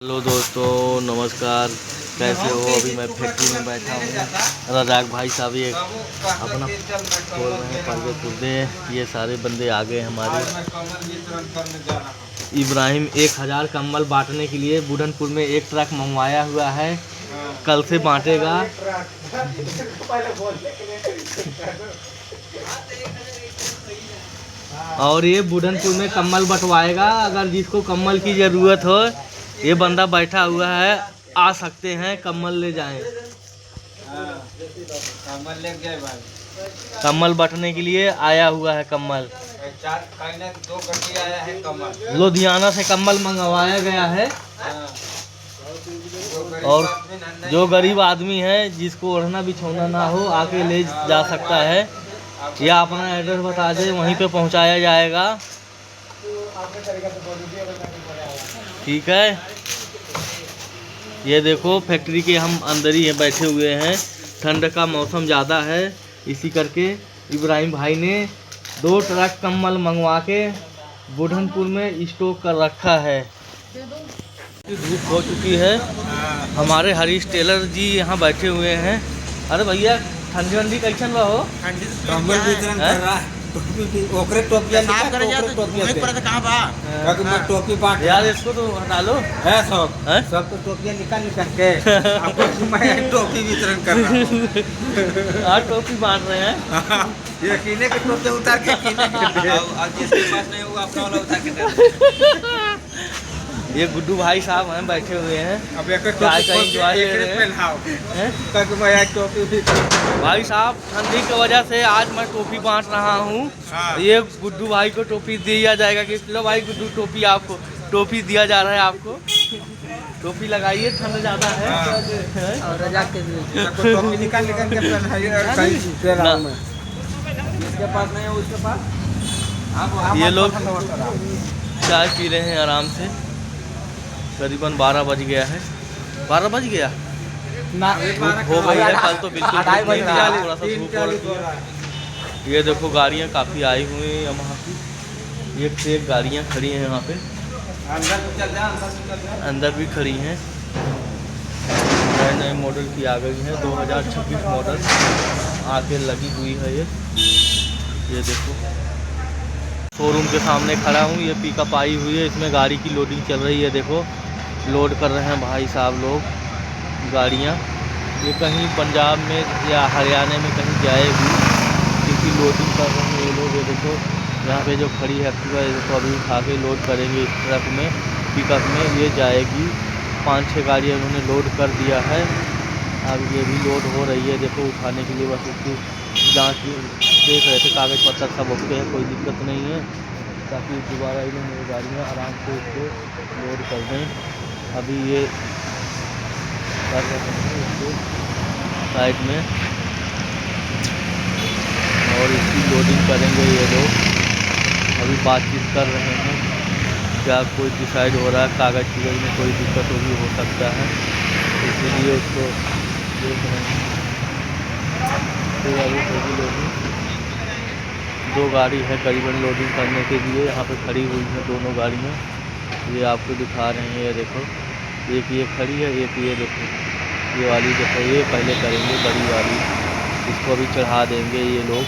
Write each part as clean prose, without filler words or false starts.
Hello दोस्तों, नमस्कार। कैसे हो? अभी मैं फैक्ट्री में बैठा हूँ। रजाक भाई साहब ये अपना खोल रहे हैं पर्दे पुर्दे। ये सारे बंदे आ गए हमारे। इब्राहिम 1000 कम्बल बांटने के लिए बुढ़नपुर में एक ट्रक मंगवाया हुआ है, कल से बांटेगा। और ये बुढ़नपुर में कम्बल बंटवाएगा। अगर जिसको कम्बल की ज़रूरत हो, ये बंदा बैठा हुआ है, आ सकते हैं, कम्बल ले जाएं। कम्बल ले गए भाई। कम्बल बांटने के लिए आया हुआ है कम्बल। 2 गड्डी आया है कम्बल। लुधियाना से कम्बल मंगवाया गया है। और जो गरीब आदमी है, जिसको ओढ़ना बिछौना ना हो, आके ले जा सकता है। या अपना एड्रेस बता दे, वहीं पे पहुंचाया जाएगा। ठीक है। ये देखो फैक्ट्री के हम अंदर ही बैठे हुए हैं। ठंड का मौसम ज़्यादा है, इसी करके इब्राहिम भाई ने 2 ट्रक कम्बल मंगवा के बुढ़नपुर में स्टॉक कर रखा है। धूप हो चुकी है। हमारे हरीश टेलर जी यहाँ बैठे हुए हैं। अरे भैया, ठंडी वंडी कैसन बा हो? कम्बल वितरण कर रहा है। ओकरे टोपिया लिखा है, ओकरे टोपिया से कहां बा? क्योंकि मैं टोपी बांट यार, इसको तो हटा लो। है सब तो टोपिया निकाल के आपको मैं टोपी वितरण कर रहा हूं। आज टोपी बांट रहे हैं। ये कीने के टोपी उतार के कीने के और जिसके पास नहीं होगा अपना वाला उतार के दे। ये गुड्डू भाई साहब हैं, बैठे हुए हैं। अब एक चाय का एंजॉय ले रहे हैं। ताकि मैं एक टोपी भी भाई साहब, ठंडी की वजह से आज मैं टोपी बांट रहा हूँ। ये गुड्डू भाई को टोपी दिया जाएगा कि लो भाई गुड्डू, टोपी आपको टोपी दिया जा रहा है आपको। टोपी लगाइए, ठंड ज़्यादा है। और रजाक के लिए टोपी निकाल के पहनाइए। इसके पास नहीं है, उसके पास ये लोग चाय पी रहे हैं आराम से। करीबन 12 बज गया है। 12 बज गया ना, हो गई है। कल तो बिल्कुल थोड़ा सा धूप हो रही है। ये देखो गाड़ियाँ काफ़ी आई हुई हैं यहाँ की। एक से एक गाड़ियाँ खड़ी हैं यहाँ पे। अंदर भी खड़ी हैं। नए नए मॉडल की आ गई हैं। 2026 मॉडल आके लगी हुई है। ये देखो शोरूम के सामने खड़ा हूँ। ये पिकअप आई हुई है, इसमें गाड़ी की लोडिंग चल रही है। देखो लोड कर रहे हैं भाई साहब लोग गाड़ियाँ। ये कहीं पंजाब में या हरियाणा में कहीं जाएगी, क्योंकि लोडिंग कर रहे हैं ये लोग। ये देखो यहाँ पे जो खड़ी है एक्टिवा, देखो अभी उठा के लोड करेंगे इस ट्रक में, पिकअप में ये जाएगी। 5-6 गाड़ियाँ उन्होंने लोड कर दिया है। अब ये भी लोड हो रही है। देखो उठाने के लिए बस उसकी जाँच देख रहे थे, कागज़ पत्तर सब ओके है, कोई दिक्कत नहीं है, ताकि दोबारा इन्होंने गाड़ियाँ आराम से इसको लोड कर दें। अभी ये कर रहे हैं इसको साइड में, और इसकी लोडिंग करेंगे ये लोग। अभी बातचीत कर रहे हैं, क्या कोई डिसाइड हो रहा है, कागज़ में कोई दिक्कत होगी, हो सकता है, इसीलिए उसको देख रहे हैं। तो अभी होगी लोडिंग। 2 गाड़ी है करीबन लोडिंग करने के लिए, यहाँ पे खड़ी हुई हैं दोनों गाड़ियाँ। ये आपको दिखा रहे हैं। ये देखो एक ये खड़ी है, एक ये देखो ये वाली देखो। ये पहले करेंगे बड़ी वाली, इसको अभी चढ़ा देंगे ये लोग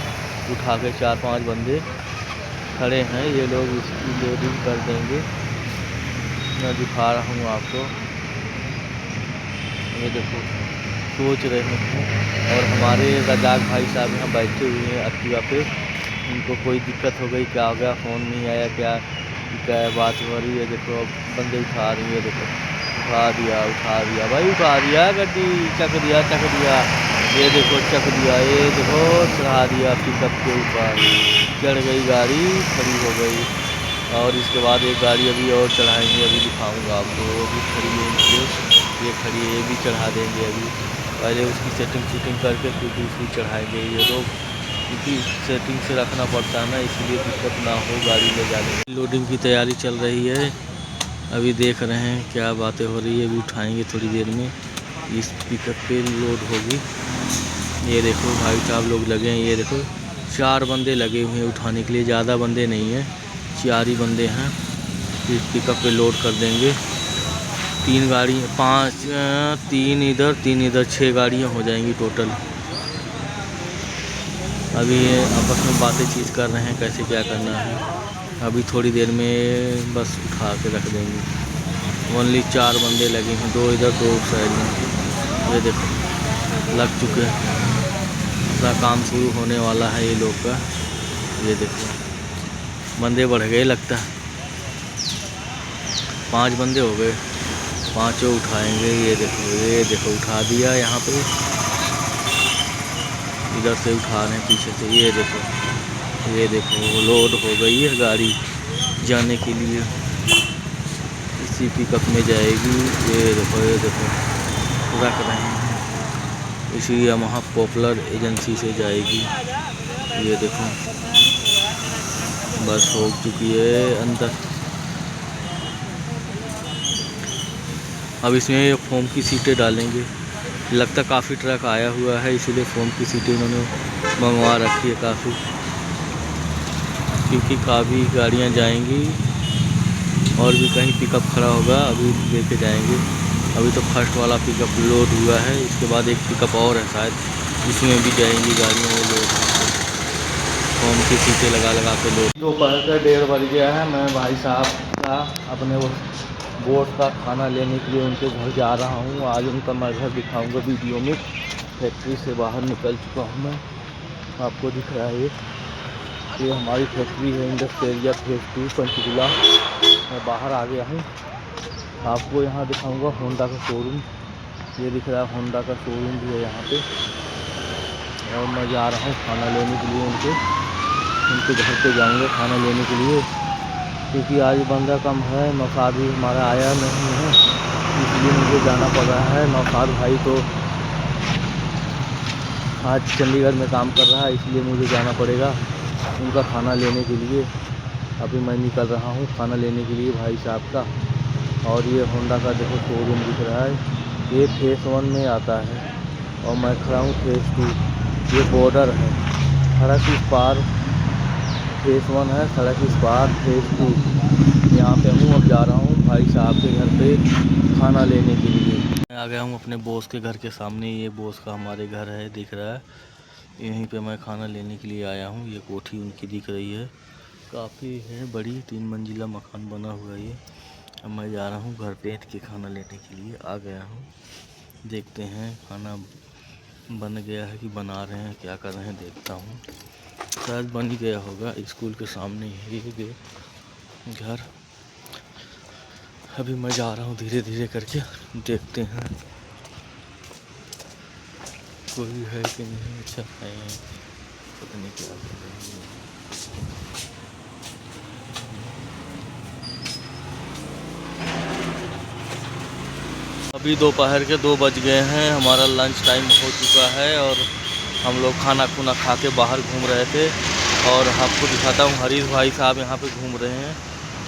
उठा के। 4-5 बंदे खड़े हैं, ये लोग इसकी लोडिंग कर देंगे। मैं दिखा रहा हूँ आपको। ये देखो सोच रहे हैं। और हमारे रजाक भाई साहब यहाँ बैठे हुए हैं एक्टिवा पे। उनको कोई दिक्कत हो गई, क्या हो गया, फ़ोन नहीं आया, क्या बात हो रही है। देखो अब बंदे उठा रही है। देखो उठा दिया भाई, उठा दिया गड्डी, चक दिया। ये देखो चक दिया, ये देखो चढ़ा दिया पिकअप के ऊपर। चढ़ गई गाड़ी, खड़ी हो गई। और इसके बाद एक गाड़ी अभी और चढ़ाएंगे, अभी दिखाऊंगा आपको। वो भी खड़ी है इनसे, ये खड़ी है, ये भी चढ़ा देंगे। अभी पहले उसकी सेटिंग करके फिर दूसरी चढ़ाएंगे ये लोग, क्योंकि सेटिंग से रखना पड़ता है ना, इसलिए दिक्कत ना हो गाड़ी ले जाने में। लोडिंग की तैयारी चल रही है। अभी देख रहे हैं क्या बातें हो रही है। अभी उठाएंगे थोड़ी देर में, इस पिकअप पे लोड होगी। ये देखो भाई साहब लोग लगे हैं। ये देखो 4 बंदे लगे हुए हैं उठाने के लिए, ज़्यादा बंदे नहीं हैं, 4 ही बंदे हैं। इस पिकअप पे लोड कर देंगे। 3 गाड़ी 5 3 इधर 3 इधर 6 गाड़ियाँ हो जाएंगी टोटल। अभी ये आपस में बातें चीज़ कर रहे हैं कैसे क्या करना है। अभी थोड़ी देर में बस उठा के रख देंगे। ओनली 4 बंदे लगे हैं, 2 इधर 2 साइड में। ये देखो लग चुके हैं, अपना काम शुरू होने वाला है ये लोग का। ये देखो बंदे बढ़ गए लगता है, 5 बंदे हो गए, 5 उठाएंगे। ये देखो उठा दिया यहाँ पे, इधर से उठा रहे हैं पीछे से। ये देखो लोड हो गई है गाड़ी जाने के लिए, इसी पिकअप में जाएगी। ये देखो रख रहे हैं, इसी यामाहा पॉपुलर एजेंसी से जाएगी। ये देखो बस हो चुकी है अंदर। अब इसमें फोम की सीटें डालेंगे। लगता काफ़ी ट्रक आया हुआ है, इसीलिए फोम की सीटें इन्होंने मंगवा रखी है काफ़ी, क्योंकि काफ़ी गाड़ियां जाएंगी और भी कहीं पिकअप खड़ा होगा, अभी लेके जाएंगे। अभी तो फर्स्ट वाला पिकअप लोड हुआ है, इसके बाद एक पिकअप और है शायद, इसमें भी जाएंगी गाड़ियाँ ये लोड। फोम की सीटें लगा के लोड। दोपहर का 1:30 बज गया है। मैं भाई साहब का अपने वो बोट का खाना लेने के लिए उनके घर जा रहा हूँ। आज उनका मैं घर दिखाऊंगा वीडियो में। फैक्ट्री से बाहर निकल चुका हूँ मैं, आपको दिख रहा है ये हमारी फैक्ट्री है, इंडस्ट्रियल एरिया फेज 2 पंचकुला। मैं बाहर आ गया हूँ, आपको यहाँ दिखाऊंगा होंडा का शोरूम। ये दिख रहा है होंडा का शोरूम भी है यहाँ पे। और मैं जा रहा हूँ खाना लेने के लिए उनके घर पे जाऊँगा खाना लेने के लिए, क्योंकि आज बंदा कम है, नौशाद भी हमारा आया नहीं है, इसलिए मुझे जाना पड़ रहा है। नौशाद भाई तो आज चंडीगढ़ में काम कर रहा है, इसलिए मुझे जाना पड़ेगा उनका खाना लेने के लिए। अभी मैं निकल रहा हूँ खाना लेने के लिए भाई साहब का। और ये होंडा का देखो शोरूम दिख रहा है, ये फेज 1 में आता है और मैं खड़ा हूँ फेज 2। ये बॉर्डर है, सड़क इस पार फेज 1 है, सड़क इस पार फेज 2। यहाँ पे हूँ, अब जा रहा हूँ भाई साहब के घर पे खाना लेने के लिए। मैं आ गया हूँ अपने बॉस के घर के सामने। ये बॉस का हमारे घर है, दिख रहा है। यहीं पे मैं खाना लेने के लिए आया हूँ। ये कोठी उनकी दिख रही है, काफ़ी है बड़ी, 3 मंजिला मकान बना हुआ है ये। अब मैं जा रहा हूँ घर पे के खाना लेने के लिए आ गया हूँ। देखते हैं खाना बन गया है कि बना रहे हैं, क्या कर रहे हैं देखता हूँ। शायद बन ही गया होगा, स्कूल के सामने ही है घर। अभी मैं जा रहा हूँ धीरे धीरे करके, देखते हैं कोई है कि नहीं। अच्छा है, पता नहीं क्या कर रहे हैं। अभी दोपहर के 2 बज गए हैं, हमारा लंच टाइम हो चुका है और हम लोग खाना खुना खा के बाहर घूम रहे थे। और आपको दिखाता हूँ हरीश भाई साहब यहाँ पे घूम रहे हैं,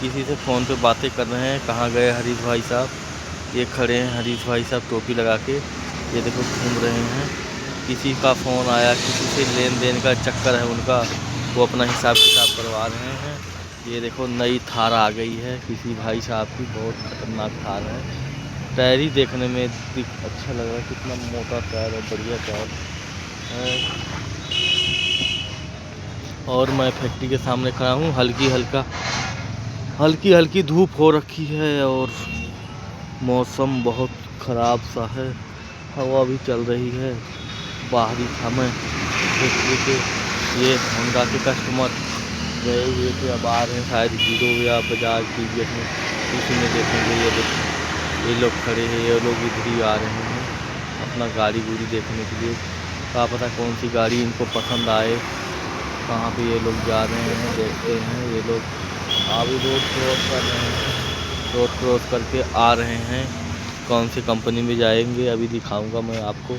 किसी से फ़ोन पे बातें कर रहे हैं। कहाँ गए हरीश भाई साहब? ये खड़े हैं हरीश भाई साहब टोपी लगा के, ये देखो घूम रहे हैं। किसी का फ़ोन आया, किसी से लेन देन का चक्कर है उनका, वो अपना हिसाब किताब करवा रहे हैं। ये देखो नई थार आ गई है किसी भाई साहब की, बहुत खतरनाक थार है। टायर ही देखने में अच्छा लग रहा है, कितना मोटा टायर है, बढ़िया टायर है। और मैं फैक्ट्री के सामने खड़ा हूँ। हल्की हल्की धूप हो रखी है और मौसम बहुत ख़राब सा है, हवा भी चल रही है। बाहर ही था मैं फैक्ट्री के। ये होंडा के कस्टमर गए हुए थे, अब आ रहे हैं शायद हीरो या बजाज टीवीएस में, इसी में देखेंगे। ये लोग खड़े हैं, ये लोग इधर ही आ रहे हैं अपना गाड़ी गुड़ी देखने के लिए। क्या पता कौन सी गाड़ी इनको पसंद आए। कहाँ पे ये लोग जा रहे हैं देखते हैं। ये लोग अभी रोड क्रॉस कर रहे हैं, रोड क्रॉस करके आ रहे हैं। कौन सी कंपनी में जाएंगे अभी दिखाऊंगा मैं आपको।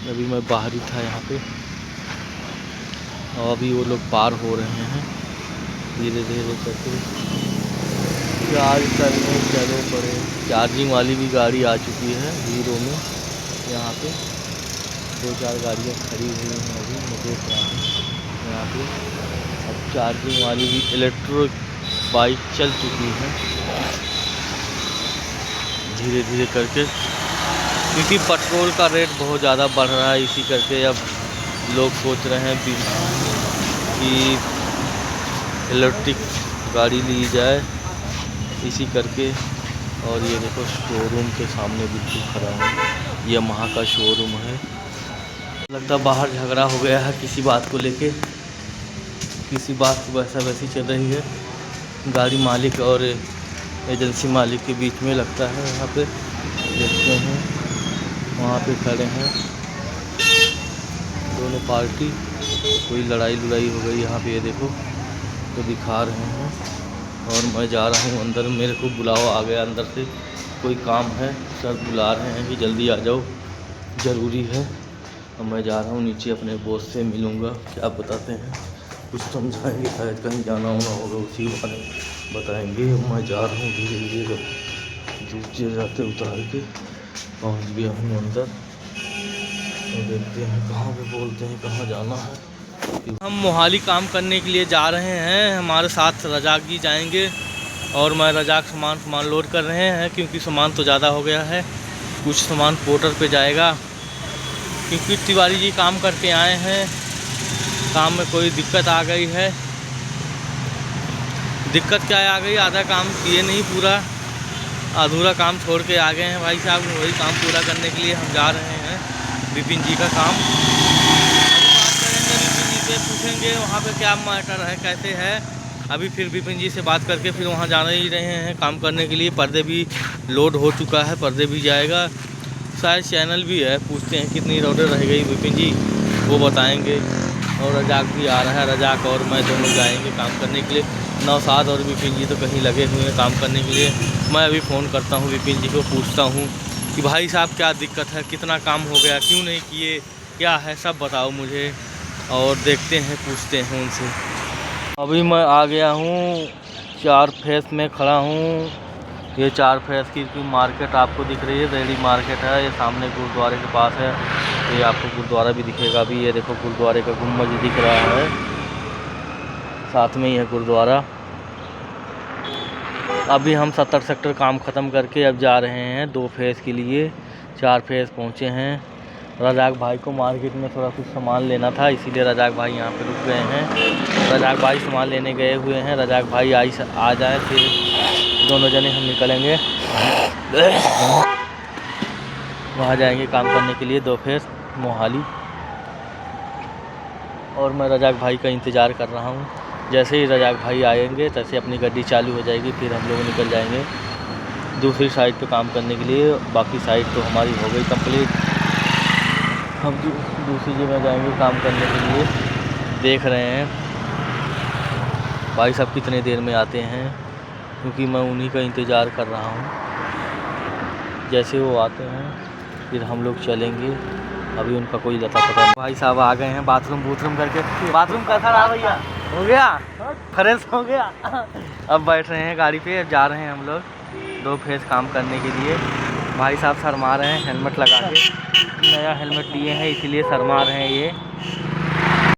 अभी मैं बाहर ही था यहाँ पे और अभी वो लोग पार हो रहे हैं धीरे धीरे करके। चार्ज करने चलो पड़े। चार्जिंग वाली भी गाड़ी आ चुकी है हीरो में। यहाँ पे 2-4 गाड़ियाँ खड़ी हुई हैं, अभी मैं देख रहा हूँ यहाँ पे। अब चार्जिंग वाली भी इलेक्ट्रिक बाइक चल चुकी है। धीरे धीरे करके, क्योंकि पेट्रोल का रेट बहुत ज़्यादा बढ़ रहा है। इसी करके अब लोग सोच रहे हैं कि इलेक्ट्रिक गाड़ी ली जाए, इसी करके। और ये देखो शोरूम के सामने बिल्कुल खड़ा हूँ, यामाहा का शोरूम है। लगता है बाहर झगड़ा हो गया है किसी बात को लेके, किसी बात की वैसी चल रही है गाड़ी मालिक और एजेंसी मालिक के बीच में। लगता है यहाँ पे देखते हैं, वहाँ पे खड़े हैं दोनों पार्टी, कोई लड़ाई हो गई यहाँ पे। ये देखो तो दिखा रहे हैं। और मैं जा रहा हूँ अंदर, मेरे को बुलावा आ गया अंदर से, कोई काम है, सर बुला रहे हैं कि जल्दी आ जाओ, ज़रूरी है। और मैं जा रहा हूँ नीचे, अपने बॉस से मिलूँगा, क्या बताते हैं, कुछ समझाएंगे, शायद कहीं जाना होना होगा, उसी बारे बताएंगे। मैं जा रहा हूँ धीरे धीरे, नीचे जाते उतार के पहुँच गया हूँ अंदर। तो देखते हैं कहाँ पे बोलते हैं, कहाँ जाना है। हम मोहाली काम करने के लिए जा रहे हैं, हमारे साथ रजाक जी जाएंगे। और मैं रजाक सामान लोड कर रहे हैं, क्योंकि सामान तो ज़्यादा हो गया है। कुछ सामान पोर्टर पे जाएगा, क्योंकि तिवारी जी काम करके आए हैं, काम में कोई दिक्कत आ गई है। दिक्कत क्या आ गई, आधा काम किए नहीं, पूरा अधूरा काम छोड़ के आ गए हैं भाई साहब। वही काम पूरा करने के लिए हम जा रहे हैं, विपिन जी का काम। अभी बात करेंगे विपिन जी से, पूछेंगे वहाँ पे क्या मैटर है, कैसे है। अभी फिर विपिन जी से बात करके फिर वहाँ जाने ही रहे हैं काम करने के लिए। पर्दे भी लोड हो चुका है, पर्दे भी जाएगा, शायद चैनल भी है। पूछते हैं कितनी रोडें रह गई विपिन जी, वो बताएंगे। और रजाक भी आ रहा है, रजाक और मैं दोनों जाएंगे काम करने के लिए। नौशाद और विपिन जी तो कहीं लगे हुए हैं काम करने के लिए। मैं अभी फ़ोन करता हूँ विपिन जी को, पूछता हूँ कि भाई साहब क्या दिक्कत है, कितना काम हो गया, क्यों नहीं किए, क्या है, सब बताओ मुझे। और देखते हैं, पूछते हैं उनसे। अभी मैं आ गया हूँ, 4 फेस में खड़ा हूँ। ये 4 फेस की मार्केट आपको दिख रही है, रेडी मार्केट है। ये सामने गुरुद्वारे के पास है, ये आपको गुरुद्वारा भी दिखेगा। अभी ये देखो गुरुद्वारे का गुम्बद दिख रहा है, साथ में ही है गुरुद्वारा। अभी हम 70 सेक्टर काम ख़त्म करके अब जा रहे हैं 2 फेस के लिए। 4 फेस पहुँचे हैं। रजाक भाई को मार्केट में थोड़ा कुछ सामान लेना था, इसीलिए रजाक भाई यहाँ पे रुक गए हैं। रजाक भाई सामान लेने गए हुए हैं। रजाक भाई आ जाए फिर दोनों जने हम निकलेंगे, वहाँ जाएंगे काम करने के लिए 2 फेस मोहाली। और मैं रजाक भाई का इंतज़ार कर रहा हूँ। जैसे ही रजाक भाई आएंगे तैसे अपनी गाड़ी चालू हो जाएगी, फिर हम लोग निकल जाएंगे दूसरी साइड पे काम करने के लिए। बाकी साइड तो हमारी हो गई कंप्लीट, हम दूसरी जगह जाएंगे काम करने के लिए। देख रहे हैं भाई साहब कितने देर में आते हैं, क्योंकि मैं उन्हीं का इंतज़ार कर रहा हूँ। जैसे वो आते हैं फिर हम लोग चलेंगे। अभी उनका कोई लता पता नहीं। भाई साहब आ गए हैं बाथरूम करके। बाथरूम कैसा रहा भैया? हो गया, फ्रेश हो गया। अब बैठ रहे हैं गाड़ी पे, अब जा रहे हैं हम लोग 2 फेस काम करने के लिए। भाई साहब शर्मा रहे हैं, हेलमेट लगा के, नया हेलमेट लिए हैं इसीलिए शर्मा रहे हैं ये।